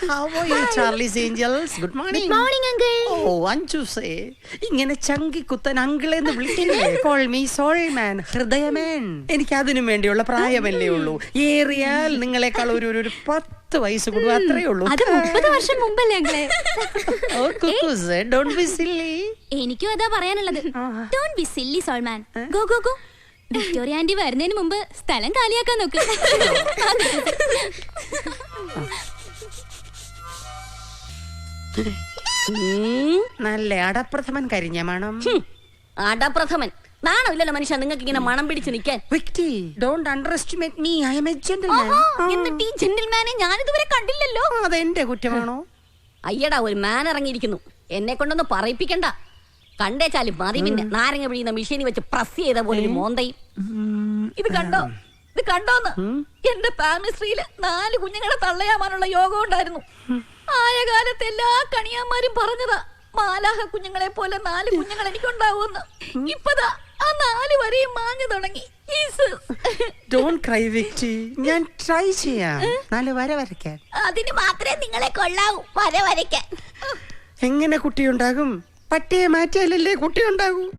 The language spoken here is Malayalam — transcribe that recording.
How are you, Charlie's Angels? Good morning. Good morning, uncle. Oh, അഞ്ചുസേ ഇങ്ങനെ ചങ്കി കുത്തൻ അങ്കിളെന്ന് വിളിക്കില്ലേ? Call me Solman, ഹൃദയമേൻ. എനിക്ക് അതിനു വേണ്ടിയുള്ള പ്രായമല്ലേ ഉള്ളൂ. ഏറിയാൽ നിങ്ങളെക്കാൾ ഒരു 10 വയസ്സ് കൂടുക അത്രേ ഉള്ളൂ. അത് 30 വർഷം മുമ്പല്ലേ അങ്കിളെ? Oh, കുക്കുസേ, don't be silly. എനിക്കും അതാ പറയാനുള്ളത്. Don't be silly, Solman. Go, go, go. Victoria aunty വരുന്നതിന് മുമ്പ് സ്ഥലം കാലിയാക്കാൻ നോക്ക്. നല്ല അടപ്രഥമൻ കരിഞ്ഞ മണം. അടപ്രഥമൻ നാണമില്ലല്ലോ മനുഷ്യ നിങ്ങൾക്ക് ഇങ്ങനെ മണം പിടിച്ച് നിൽക്കാൻ. വിക്ടി, don't underestimate me. I am a gentleman. എന്നിട്ട് ഈ ജെന്റിൽമാനെ ഞാനിതുവരെ കണ്ടില്ലല്ലോ. അതെന്റെ കുറ്റമാണോ? അയ്യടാ, ഒരു മാൻ ഇറങ്ങിയിരിക്കുന്നു. എന്നെ കൊണ്ടൊന്ന് പറയിപ്പിക്കണ്ട. കണ്ടേച്ചാലും മതി. പിന്നെ നാരങ്ങ പിഴിയുന്ന മിഷീനി വെച്ച് പ്രസ് ചെയ്ത പോലെ ഒരു മോന്തയും. ഇത് കണ്ടോ, ഇത് കണ്ടോന്ന്? എന്റെ പാമിസ്ട്രിയില് 4 കുഞ്ഞുങ്ങളെ തള്ളയാവാനുള്ള യോഗം ഉണ്ടായിരുന്നു. ആയ കാലത്ത് എല്ലാ കണിയാന്മാരും പറഞ്ഞതാ മാലാഹ കുഞ്ഞുങ്ങളെ പോലെ 4 കുഞ്ഞുങ്ങൾ എനിക്കുണ്ടാവുമെന്ന്. ഇപ്പതാ ആ 4 വരെയും മാഞ്ഞു തുടങ്ങി. Don't cry, Victi. ഞാൻ ട്രൈ ചെയ്യാം 4 വര വരയ്ക്കാൻ. അതിന് മാത്രമേ നിങ്ങളെ കൊള്ളാവൂ വര വരയ്ക്കാൻ. എങ്ങനെ കുട്ടിയുണ്ടാകും? പട്ടിയെ മാറ്റിയാലല്ലേ കുട്ടിയുണ്ടാകൂ.